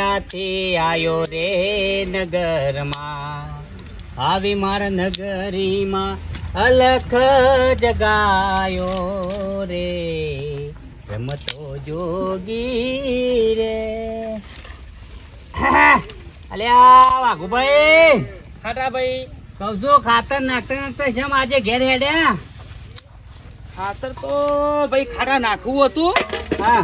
ક્યાંથી આયો રે નગરમાં, આવી મારા નગરીમાં અલખ જગાયો રે, રમતો જોગી રે. અલ્યા વાઘુભાઈ, ખાટા ભાઈ, કહું છું ખાતર નાખતા નાખતા શેમ આજે ઘેર હેડ્યા? ખાતર તો ભાઈ ખાટા નાખવું હતું, હા,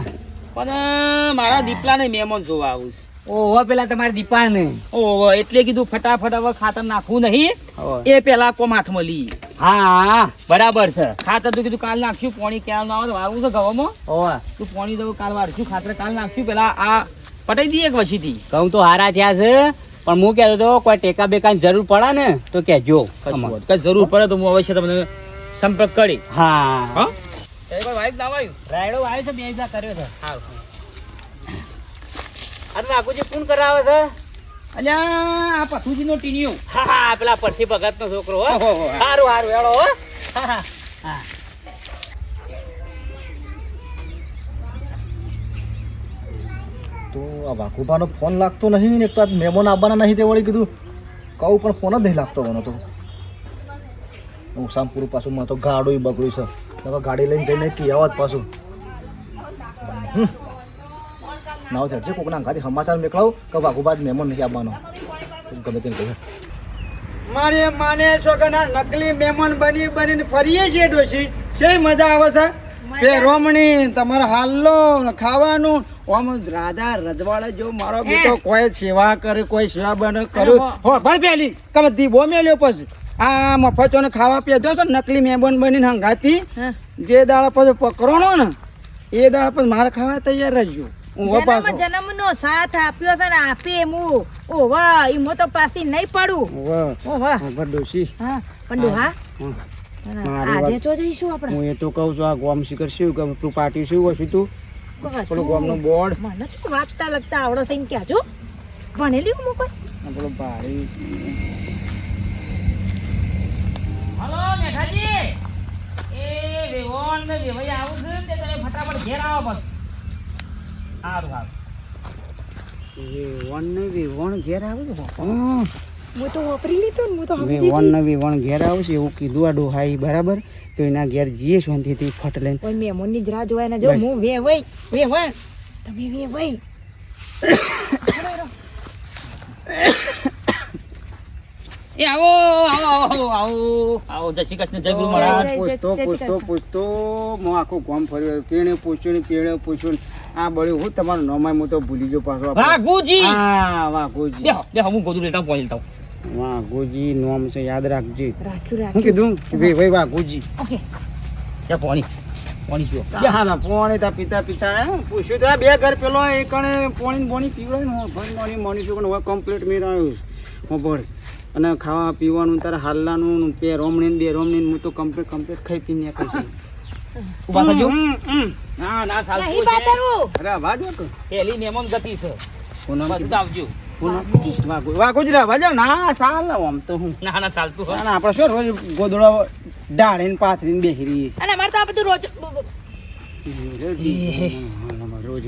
પણ મારા દીપલાને મહેમાન જોવા આવું છે. ઓહો, પેલા તમારા દીપાને. ઓહો, એટલે કીધું ફટાફટ હવે ખાતર નાખવું નહીં, એ પેલા કોમ હાથમાં લઈ. હા બરાબર છે. ખાતર તો કીધું કાલ નાખ્યું, પાણી ક્યાં ના આવે વાળવું છે ગવામાં. ઓહ, તું પાણી દઉં કાલ વાળશું, ખાતર કાલ નાખ્યું, પેલા આ પટાઈ દઈએ એક વસીથી. ઘઉં તો હારા થયા છે, પણ હું કહેતો હતો કોઈ ટેકા બેકાની જરૂર પડે ને તો કહેજો. કઈ જરૂર પડે તો હું અવશ્ય તમને સંપર્ક કરી. હા હા, વાઈફ લાવાયું રાયડો આવ્યો છે, બે હજાર કર્યો છે. સારું. અરે બાપુજી ફોન કરાવે છે. અલ્યા આ પથુજી નો ટીનિયો. હા હા, પેલા પરથી ભગત નો છોકરો. હો, ઓહો, સારું સારું હેડો. હો, હા હા હા. તો આ વાઘુબાનો ફોન લાગતો નહીં ને, એક તો આજ મહેમાન આવવાના નહીં તે વળી કીધું કહું પણ ફોન જ નહીં લાગતો મને તો. હું સામપુર પાછું માં તો ગાડું બગડ્યું છે, હવે ગાડી લઈને જઈને કહેવા જ પાછું નાવ થાય છે. કોકના અંગાથી સમાચાર મોકલાવું કે વાઘુબા મહેમાન નહીં આવવાનો, ગમે તેમ કહે. મારે માને છોકરા નકલી મહેમાન બનીને ફરીએ છીએ ડોશી. છે મજા આવે છે પેરોમણી, તમારે હાલનો ખાવાનું. આમ રાધા રજવાડા જો મારો બેટો કોઈ સેવા કરે, કોઈ સેવા બને કર્યું હો ભાઈ પેલી કમે દીવો મેલ્યો. પછી આ મફતોને ખાવા પીધો છો નકલી મહેમાન બનીને હંગાતી. જે દાડા પછી પકડવાનો ને એ દાડા પછી મારે ખાવા તૈયાર રહેજો. જન્મનો સાથ આપ્યો છે ને આપી હું ઓવા ઈમો તો પાછી નહીં પડું. ઓવા ડોશી હા પણ હા આજે જો જઈશું આપણે. હું એ તો કહું છું આ ગોમ શિખર શું કે તું પાર્ટી શું વસ્તુ તું પેલું ગોમનું બોર્ડ મને તો વાંચતા લગતા આવડે છે એમ કહેજો. ભણેલી હું કોઈ પેલો ભાઈ. હલો મેઠાજી, એ વેવણ ને વેવાઈ આવું છે તે તમે ફટાફટ ઘેર આવો બસ. સારું સારું. વેવણ ઘેર આવે છે. હું તો વાપરી લીધું ને, હું તો વેવણ ઘેર આવશે એવું કીધું આ ડોહાઈ. બરાબર, તો એના ઘેર જઈએ શાંતિથી ફટ લઈને. કોઈ મહેમાનની જ રાહ જોવાય ને. જો હું વેવાઈ વેવણ તમે વેવાઈ એ આવો આવો આવો આવો આવો. જય શ્રી કૃષ્ણ, જય ગુરુ મહારાજ. પૂછતો હું આખું ગામ ફર્યો, પેણે પૂછ્યું આ બળ્યું હું તમારું નામ હું તો ભૂલી ગયો પાછો. વાઘુજી. હા વાઘુજી. બેહો બેહો, હું ગોદડું લેતા પહોંચી લેતા. વાઘુજી નામ છે, યાદ રાખજે. રાખ્યું હું કીધું ભાઈ વાઘુજી. ઓકે ત્યાં પાણી પાણી પીવો. હા ના પોણી તા પિતા પૂછ્યું તો આ બે ઘર પેલો એકણે પોણી પીવડાય ને ભણી મણીશું હવે કમ્પ્લીટ મેર આવ્યું ખબર. અને ખાવા પીવાનું તારે હાલવાનું પે રોમણી બે રોમણી હું તો કમ્પ્લીટ ખાઈ પીને નીકળી. ઉભા થજો. ના ના ચાલતું નહીં છે. પાતરું. અરે આવા દો કે પેલી મહેમાન ગતિ છે. કોના બસ તો આવજો. વાઘુજી રા ભાજો ના સાલ આમ તો હું ના ના ચાલતું હોય. ના આપણે શું રોજ ગોદડો ડાળીને પાથરીને બેસી રહીએ. અને અમારે તો આ બધું રોજ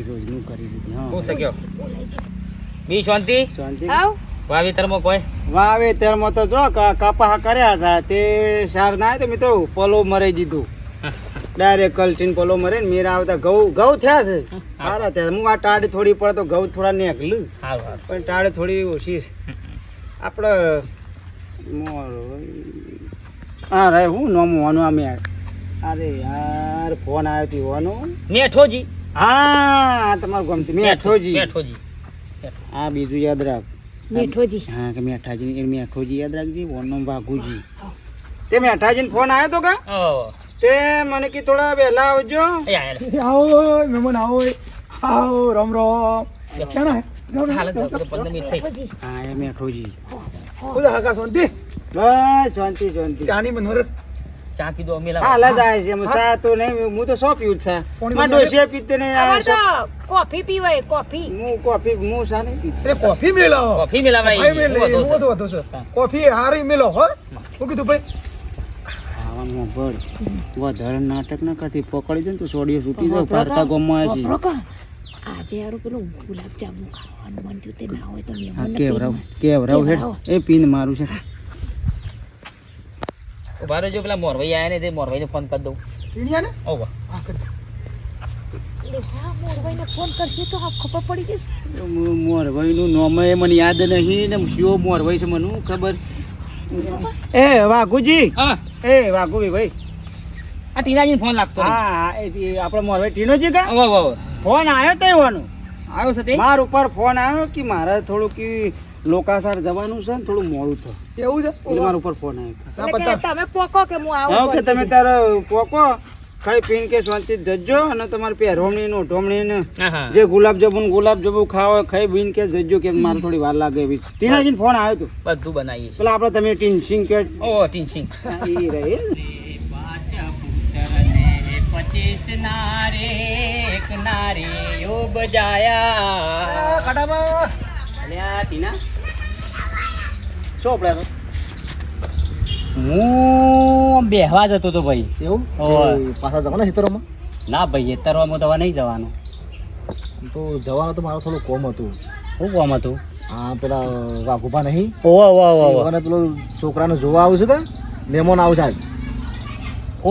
રોજ નું કરી દીધી. હું હા શક્યો બી શાંતિ. શાંતિ. આવ વાવેતરમાં કોઈ વાવેતરમાં તો જો કપા કર્યા હતા તે સાર ના તો મિત્રો પલો મરાઈ દીધું. ડાયરેક્ટ કલટીન પલો મરે ને મેરા આવતા ઘઉં થયા છે. સારા થયા. હું આ ટાળી થોડી પડે તો ઘઉં થોડા નીકળ્યું, હારું હારું. પણ ટાળી થોડી ઓછી છે. આપણે હા રે હું નોમ હોવાનું અમે અરે યાર ફોન આવ્યો હતો હોવાનો. મેઠોજી. હા તમારું ગમતી મેઠોજી. મેઠોજી. હા બીજું યાદ રાખ. મેઠોજી. હા કે મેઠાજી મેઠોજી યાદ રાખજે. ફોનનો વાઘુજી. તે મેઠાજીને ફોન આવ્યો તો કા ઓહો. તે મને કે થોડા વહેલા આવજો. એ આયા. આવો મહેમાન આવો આવો રામ રામ. હાલત તો 15 મિનિટ થઈ. મેઠોજી. હા એ મેઠોજી. બધા હકા શાંતિ બસ શાંતિ શાંતિ. ચાની મનોર ચા કીધો મેલા. હાલ જ આવે છે. એમ સા તો નહીં, હું તો સો પીવું જ છે. માં ડોસિયા પીતે ને અમારે તો કોફી પીવાય કોફી. હું કોફી હું સા નહીં પીતો. એટલે કોફી મેલો કોફી મેલાવાય. ભાઈ મેલે હું તો હતો છે કોફી હારી મેલો હો. હું કીધું ભાઈ ખાવાનું ભળ વધારે નાટક ના કરતી પકડી જાય ને તો સોડિયો છૂટી જાય. પારકા ગામમાં આવી છે. આજે યાર પેલું ગુલાબ જાંબુ ખાવાનું મન થયું તે ના હોય તો હા મહેમાનને કેવરાવ પીન કેવરાવ કેવરાવ. હેડ એ પીન મારું છે ઉભા રહેજો, પેલા મોરવાઈ આયા ને તે મોરવાઈને ફોન કરી દઉં. ઓવા. લે હા મોરભાઈને ફોન કરશે તો આ ખબર પડી જશે. મોરભાઈનું નામ એ મને યાદ નહીં ને શિવો મોરભાઈ છે મને ખબર. એ વાઘુજી, હા એ વાઘુજી ભાઈ, આ ટીનાજીને ફોન લાગતો નહીં. હા આપણો મોરભાઈ ટીનોજી કા વાહ, વાહ, વાહ. ફોન આવ્યો તો એવાનો આવ્યો છે તે? માર ઉપર ફોન આવ્યો કે મારે થોડું કે લોકાસાર જવાનું છે ને થોડું મોડું થયું એવું છે એટલે મારા ઉપર ફોન આવ્યો એટલે કે તમે પોકો કે હું આવું હા કે તમે તારે પોકો ખાઈ પીને કે શાંતિ જજો અને તમારે પહેરવણી ને ઉઠવણી ને હા, હા. જે ગુલાબ જાંબુ ખાવ ખાઈ પીને કે જજો કે મારે થોડી વાર લાગે એવી ટીનાજીને ફોન આવ્યો તો બધું બનાવીએ છીએ. પેલા આપણે તમે ટીનસિંગ કે ઓ ટીનસિંગ. ઈ રહી અલ્યા ટીના, શું આપણે હું બેહવા જતો હતો ભાઈ. એવું ઓય. એ પાછા જવાના ખેતરોમાં ના ભાઈ અત્યારમાં તો નહીં જવાનું. તો જવાનું તો મારું થોડું કોમ હતું. શું કામ હતું? હા પેલા વાઘુભા નહીં ઓવા ઓવા ઓવા અને પેલો છોકરાને જોવા આવશે કે મહેમાન આવશે આજ.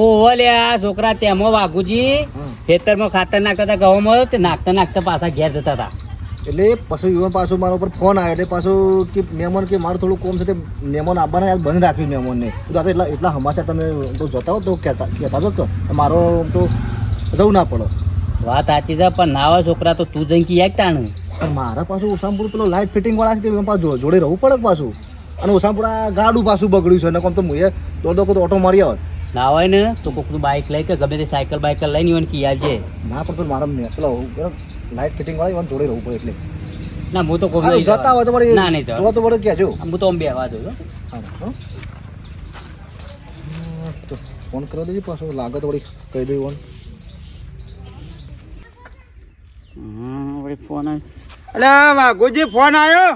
ઓવા લે આ છોકરા તેમાં વાઘુજી હા. ખેતરમાં ખાતર નાખતા હતા ઘઉંમાં, તે નાખતા નાખતા પાછા ઘેર જતા હતા. એટલે પછી યુવાન પાછું મારા ઉપર ફોન આવ્યો એટલે પાછું કે મહેમાન કે મારું થોડું કોમ છે તે મહેમાન આવવાના યાદ બંધ રાખ્યું મહેમાનને. તો આ તો એટલા સમાચાર તમે તો જોતા હો તો કહેતા જો તો મારો આમ તો જવું ના પડે. વાત સાચી છે, પણ નાવા છોકરા તો તું જઈને કી તાણ. પણ મારા પાછું ઉસામપુર પેલો લાઇટ ફિટિંગ વાળા છે તે એમાં પાછું જોડે રહેવું પડે પાછું. અને ઉસામપુર આ ગાડું પાછું બગડ્યું છે ને કોમ તો મુએ દોડો ઓટો મારી આવત. ના હોય ને તો કોકનું બાઇક લઈ કે ગમે તે સાયકલ બાઇકલ લઈને ઈવન કી આવજે. ના પણ મારા પેલો લાઇટ ફિટિંગ વાળા એમાં જોડે રહેવું પડે એટલે ના હું તો કોક હા, જતા હોય તો વળી ના નહીં જોવા તો વળી કહેજો. હું તો આમ બેહવા દઉં છું. હા, હો. તો ફોન કરી દેજે પાછો લાગે તો વળી કહી દઉં ફોન. વળી ફોન આવ્યો અલ્યા વાઘુજી ફોન આવ્યો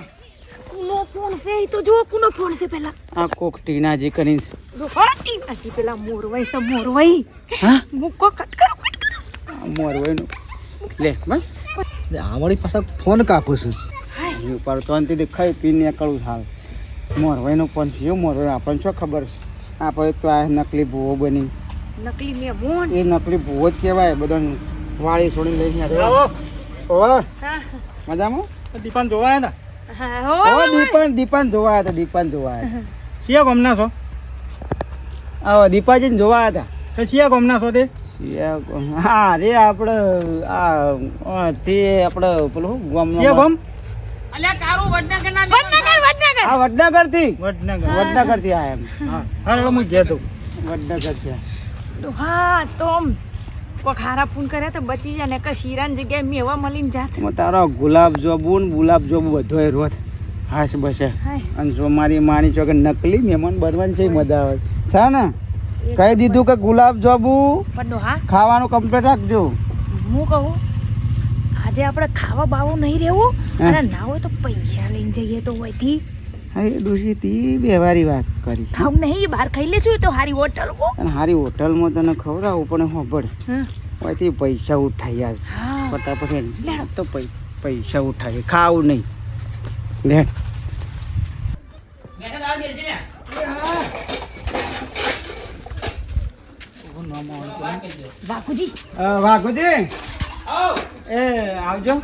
કુનો ફોન છે ઈ તો જો કુનો ફોન છે પેલા આ કોક ટીનાજી કરીને જો ફાટી આજી પેલા મોરવાઈ છે મોરવાઈ હા મુકો કટ કરો મોરભાઈનું લે બસ એટલે આ વળી પાછા ફોન કાપો છે. ઉપર શાંતિથી ખાઈ પીને નીકળું હાલ મોરભાઈનો ફોન થયો મોરભાઈ આપણને શું ખબર છે આપણે તો આ નકલી ભૂવો બની નકલી મેમોન એ નકલી ભૂવો જ કહેવાય બધાને વાળી છોડીને લઈને આવ્યો ઓવા હા મજામાં દીપાન જોવા આવ્યા હા ઓ હો દીપાન જોવા આવ્યા હતા દીપાન જોવા આવ્યા હતા શિયા ગમના છો આવો દીપાજીને જોવા આવ્યા હતા તો શિયા ગમના છો તે હા રે આપણે આ તે આપણે પેલું શિયા ગામનો ગમ અલ્યા કારું વડનગર ના વડનગર આ વડનગરથી વડનગર વડનગરથી આયા એમ હા હા હું ઘેર દઉં વડનગરથી તો હા તો કોક હારા ફોન કર્યા તો બચી જાય ને કે શીરાની જગ્યાએ મેવા મળીને જાત આયા તારો ગુલાબ જાંબુ બધો એ રોત હાશ બસે હાય અને જો મારી માની ચોકે નકલી મહેમાન બનવાની છે મજા આવે છે ને કહી દીધું કે ગુલાબ જાંબુ પણ હા ખાવાનું કમ્પ્લીટ રાખજો હું કહું આજે આપણે ખાવા બાવું નહીં રહેવું હા. અને ના હોય તો પૈસા લઈને જઈએ તો હોયથી હા એ દોષીથી વ્યવહારી વાત કરી ખાવું નહીં બહાર ખાઈ લેશું તો હારી હોટલ કો અને હારી હોટલમાં તને ખવડાવું પણ હોબળ હા અહીંથી પૈસા ઉઠાઈ આજ હા ફટાફટ હેડ. લે. તો પૈસા ઉઠાવી ખાવું નહીં લે બેઠા દાવ બેલજે ને. બાપુજી વાઘુજી આવ. એ આવજો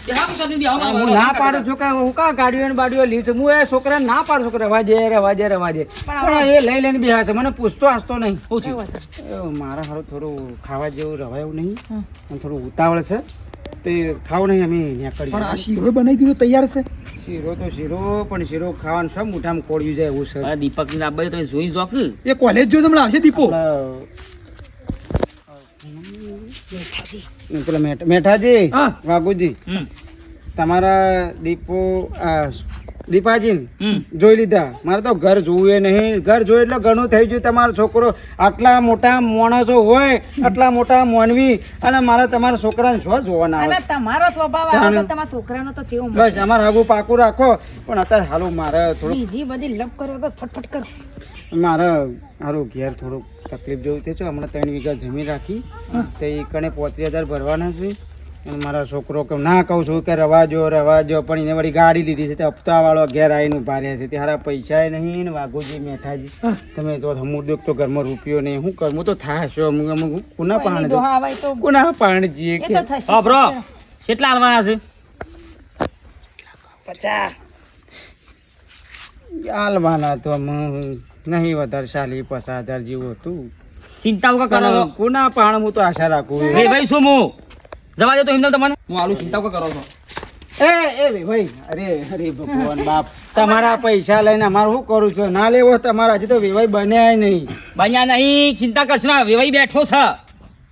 તે હામ સુધી બેહો માં હું ના પાડું છું કે હું કા ગાડીઓ ને બાડીઓ લીધ હું એ છોકરાને ના પાડું છું કે રવા દે પણ એ લઈ લઈને બેહા છે મને પૂછતો હસતો નહીં શું થયું? એ મારા હારું થોડું ખાવા જેવું રવાય એવું નહીં હા. અને થોડું ઉતાવળ છે તે ખાવું નહીં અમે નીકળી પણ આ શીરો બનાવી દીધો તૈયાર છે. શીરો તો શીરો પણ શીરો ખાવાનું શું મોઢામાં કોળ્યું જાય એવું છે આ દીપક ની લાંબા તમે જોઈ જોક એ કોલેજ જો તમને આવશે દીપો પેલા મેઠાજી હા. વાઘુજી હમ તમારા દીપાજી હમ જોઈ લીધા મારે તો ઘર જોવું એ નહીં ઘર જોયું એટલે ઘણું થઈ ગયું તમારો છોકરો આટલા મોટા માણસો હોય આટલા મોટા માનવી અને મારે તમારા છોકરાને શું જોવાના અને આવે તમારો સ્વભાવ તાણે. આવે તો તમારા છોકરાનો તો કેવો બસ અમારે હાગું પાકું રાખો પણ અત્યારે હાલું મારે થોડુંક બીજી બધી લપ કરો વગર ફટફટ કરો મારે હારું ઘેર થોડુંક તકલીફ જેવું થયું છે હમણાં 3 વીઘા જમીન રાખી તો એ કણે 35,000 ભરવાના છે અને મારા છોકરો કે ના કહું છું કે રવા જો પણ એને વળી ગાડી લીધી છે તે હપ્તાવાળો ઘેર આવીને ઉભા રહ્યા છે ત્યારે પૈસા નહીં ને વાઘુજી મેઠાજી તમે તો હમું દેખ તો ઘરમાં રૂપિયો નહીં શું કરવું તો થાશો અમુક કુના પાણ ડોહા આવે તો કુના પાણ જઈએ એ કે તો થશે. હા બ્રો કેટલા હાલવાના છે 50. હાલવાના તો નહીં વધારે 40-50 જેવું હતું ચિંતા વગર કરો છો કુના પાણ હું તો આશા રાખું એ ભાઈ શું હું જવા દે તો હિંમત તમને હું આલું ચિંતા વગર કરો છો એ ભાઈ અરે ભગવાન બાપ તમારા પૈસા લઈને અમારે શું કરું છું ના લેવો તમારા હજી તો વેવાઈ બન્યા નહીં બન્યા નહીં ચિંતા કરશો ના વેવાઈ બેઠો છે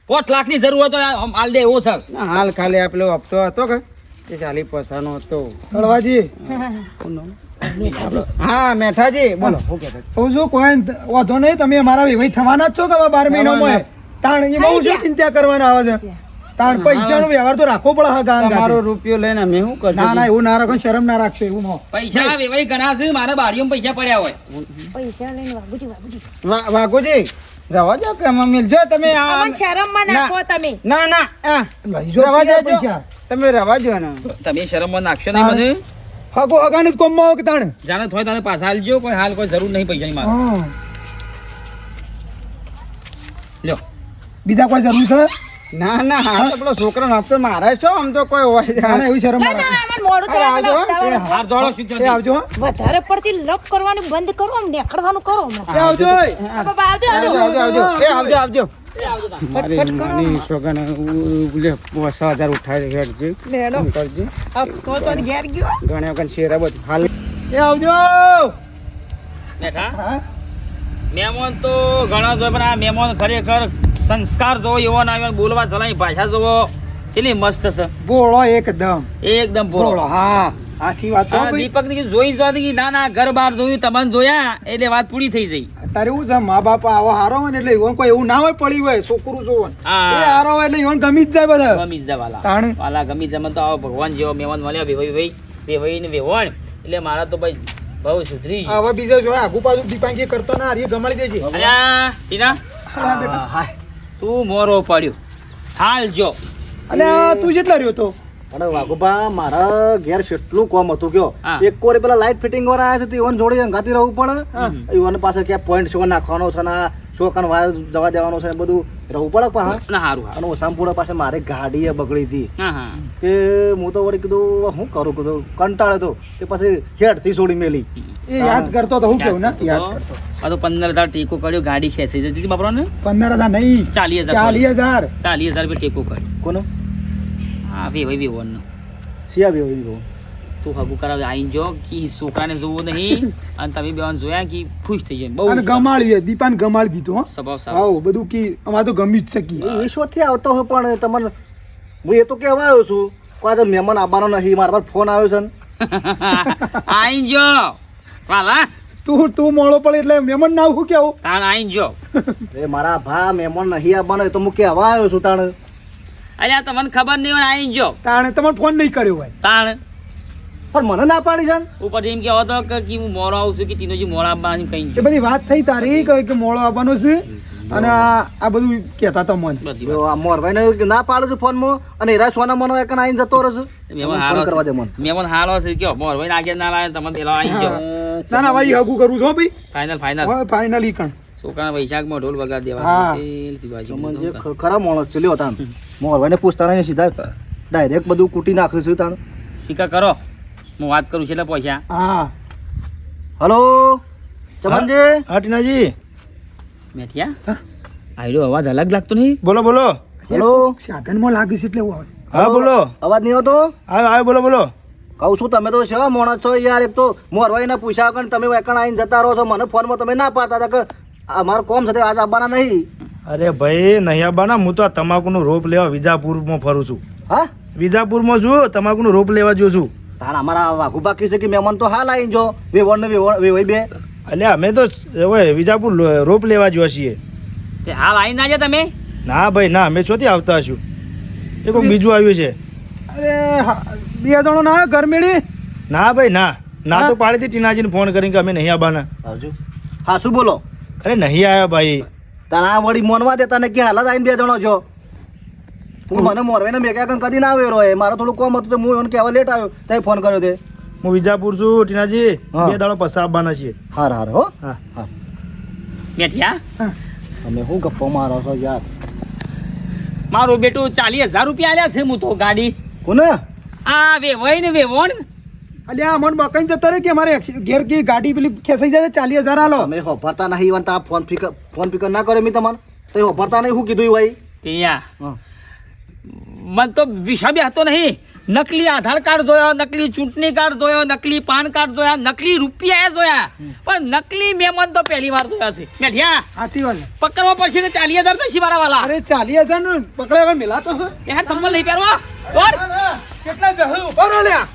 5 લાખની જરૂર હોય તો હાલ દે એવો છે ના, હાલ ખાલી આ પેલો હપ્તો હતો કે એ 40-50 નો હતો કડવાજી હા મેઠાજી બોલો શું કહેતા હતા? કહું છું કોઈ વાંધો નહીં, તમે અમારા વેવાઈ થવાના જ છો કે 12 મહિનામાં તાણ એ બહુ શું ચિંતા કરવાના આવે છે તાણ પૈસાનો વ્યવહાર તો રાખવો પડે હા ગામ તમારો ગામ રૂપિયો લઈને અમે શું કરશું? ના ના એવું ના રાખો, શરમ ના રાખશો એવું ન. પૈસા વેવાઈ ઘણા છે મારા બારીઓમાં પૈસા પડ્યા હોય પૈસા લઈને વાઘુજી. વાઘુજી રવા દો કે અમે મિલજો તમે આ અમને શરમમાં નાખો તમે. ના લઈ જો રવા પૈસા. દેજો તમે રવા દો ને તમે શરમમાં નાખશો નહીં મને હગો હગાની જ કોમમાં આવો કે તાણ જાણે થોય તને પાછા હાલજો કોઈ હાલ કોઈ જરૂર નહીં પૈસાની મારે હા. લ્યો બીજા કોઈ જરૂર છે? ના હા તો પેલો છોકરાનો હપ્તો મારે છો આમ તો કોઈ હોય ના ના એવી શરમ ના ના, ના, રાખો. અમને મોડું કરવા આવજો, પેલા એ ઉતાવળ. હાર દોડો શિક્ષણ એ આવજો હો. વધારે પડતી લપ કરવાનું બંધ કરો આમ નેકળવાનું કરો હમણાં. એ આવજો એ. આ બાબા આવજો, આવજો. મારી માની છોકરાને ઉલે 50,000 ઉઠાઈ હેડજે લેડો. શું કરજે આ તો ઘેર ગયો. ઘણા વખત શેરા બધું હાલ એ આવજો બેઠા હા મહેમાન તો ઘણા જો પણ આ મહેમાન ખરેખર સંસ્કાર જોવો એવો ના આવ્યો બોલવા ચલાવી ભાષા જોવો કેટલી મસ્ત છે બોળો એકદમ એકદમ બોલો બોળો હા સાચી વાત છો ભાઈ. દીપક ની જોઈ જોતી કે ના ના ઘર બહાર જોયું તમને જોયા એટલે વાત પૂરી થઈ જઈ અત્યારે એવું છે મા બાપ આવો હારો હોય ને એટલે ઈવન કોઈ એવું ના હોય પડી હોય છોકરું જોવો ને. હા. એ હારો હોય એટલે ઈવન ગમી જ જાય બધા ગમી જ વાલા તાણે. વાલા ગમી જમે તો આવો ભગવાન જેવો મહેમાન મળ્યા ભાઈ ભાઈ ને વેવણ એટલે મારા તો ભાઈ બહુ સુધરી ગયું. હવે બીજો જો આગુ પાછું દીપાંગી કરતો ના હારી ગમાડી દેજે અલ્યા ટીના હા, બેટા. તું મોરો પડ્યો હાલ જો અલ્યા તું જેટલા રહ્યો તો અને વાઘુભા મારા ઘેર કેટલું કોમ હતું કયો હા. એક કોરે પેલા લાઈટ ફિટિંગ વાળા આવ્યા છે તો ઈવન જોડે અંગાતી રહેવું પડે ઈવન પાસે ક્યાં પોઈન્ટ શો નાખવાનો છે ને શોકાન વાયર જવા દેવાનો છે ને બધું રહેવું પડે પણ ના હારું અને ઓસામપુરા પાસે મારે ગાડી બગડી હતી હા હા તે હું તો વળી કીધું શું કરું કીધું કંટાળે તો તે પછી હેડથી છોડી મેલી એ યાદ કરતો તો હું કેવું ને યાદ કરતો આ તો 15,000 ટેકો કર્યો ગાડી ખેંચી જતી હતી બાપરો ને 15,000 નહીં 40,000 40,000 રૂપિયા ટેકો કર્યો કોનો હા ભાઈ વેવણ નો શિયા બી હોય તું હગું કરાવ આઈને જો કે છોકરાને જોવું નહીં અને તમે બેવાને જોયા કે ખુશ થઈ જાય બહુ અને ગમાડ્યું દીપાન ગમાડી દીધું હો સ્વભાવ સારો આવો બધું કી અમારે તો ગમી જ શકી એ શોથી આવતો હોય પણ તમને હું એ તો કહેવા આવ્યો છું કોઈ આજે મહેમાન આવવાનો નહીં મારા પર ફોન આવ્યો છે ને આઈને જો વાલા તું મોડો પડે એટલે મહેમાન ના આવું કેવું તાણ આઈને જો એ મારા ભા મહેમાન નહીં આવવાનો એ તો હું કહેવા આવ્યો છું તાણ અલ્યા તમને ખબર નહીં હોય આઈને જો તાણે તમારે ફોન નહીં કર્યો હોય તાણ પણ મને ના પાડી છે ને ઉપર એમ કહેવો હતો કે હું મોડો આવું છું કે તીનોજી મોડા આવવા કઈ એ બધી વાત થઈ તારી કે મોડો આવવાનો છે અને આ બધું કહેતા હતા મન બધી જો આ મોરભાઈને ના પાડું છું ફોનમાં અને એરા સોના મનો એક આઈને જતો રહે છે મહેમાન ફોન હારો કરવા દે છે મને મહેમાન હારો છે કયો મોર ભાઈ આગળ ના લાવે તમે પેલા આઈ જાઓ ના ના ભાઈ હગું કરું છું હો ભાઈ ફાઇનલ હવે ફાઇનલી કણ છોકરાના વૈશાખમાં ઢોલ વગાડ દેવા હા. તેલ પીવા જેવું તમને જે બધું. ખરા માણસ છે લ્યો તાણ મોરભાઈને પૂછતા નહીં સીધા ડાયરેક્ટ બધું કૂટી નાખ્યું છે તાણ શીખા કરો હું વાત કરું છું એટલે પૈસા હા હલો ચમનજી હા ટીનાજી મેઠિયા આયરો અવાજ અલગ લાગતો નહીં બોલો બોલો હલો સાધનમાં લાગે છે એટલે એવું આવે હા બોલો અવાજ નહીં આવતો આવે બોલો બોલો કહું છું તમે તો સેવા માણસ છો યાર એક તો મોરભાઈને પૂછ્યા વગર તમે એકણ આવીને જતા રહો છો મને ફોનમાં તમે ના પાડતા હતા કે અમારું કોમ છે આજ આવવાના નહીં અરે ભાઈ નહીં આવવાના હું તો આ તમાકુનો રોપ લેવા વિજાપુરમાં ફરું છું હા વિજાપુરમાં છું તમાકુનો રોપ લેવા જો છું તાણ અમારા વાઘુ બાકી છે કે મહેમાન તો હાલ આવીને જો વેવણ ને વેવાઈ બે એટલે અમે તો હવે વિજાપુર રોપ લેવા જોવા છીએ તે હાલ આઈ ના જા તમે ના ભાઈ ના અમે ચોથી આવતા છું એ કોઈ બીજું આવ્યું છે અરે હા, બે જણો ના આવે ઘર મેળી ના ભાઈ ના ના તો પાડી હતી ટીનાજીને ફોન કરીને કે અમે નહીં આવવાના આવજો હા શું બોલો અરે નહીં આવ્યા ભાઈ તારા વળી મોનવા દે તને કે હાલ જ આવીને બે જણો છો હું મને મોરવાઈને મેક્યા કદી ના આવ્યો રહ્યો મારો થોડું કોમ હતું તો હું એને કહેવા લેટ આવ્યો ત્યાં ફોન કર્યો તે હું વિજાપુર છું ટીનાજી હા. 2 દાડો પછી આવવાના છીએ હાર હાર હો હા હા મેઠિયા તમે શું ગપ્પો મારો છો યાર મારું બેટું 40,000 રૂપિયા આલ્યા છે હું તો ગાડી કોને આ વેવાઈ ને વેવણ અલ્યા મન બકાઈ જતા રે કે અમારે ઘેર કી ગાડી પેલી ખેસાઈ જાય 40,000 આલો તમે હોભરતા નહીં ઈવન તા ફોન ફિકર ના કર્યો મેં તમને તો હોભરતા નહીં શું કીધું ભાઈ પિયા હા મન તો વિષાબે હતો નહીં નકલી આધાર કાર્ડ જોયો નકલી ચૂંટણી કાર્ડ જોયો નકલી પાન કાર્ડ જોયા નકલી રૂપિયા જોયા પણ નકલી મહેમાન તો પહેલી વાર જોયા છે મેઠિયા સાચી વાત છે. પકડવા પડશે કે 40,000 નથી મારા વાલા અરે 40,000 નું પકડાય મિલાતો યાર સંભળ નહીં પહેરવા દોડ કેટલા જહુ બરો લ્યા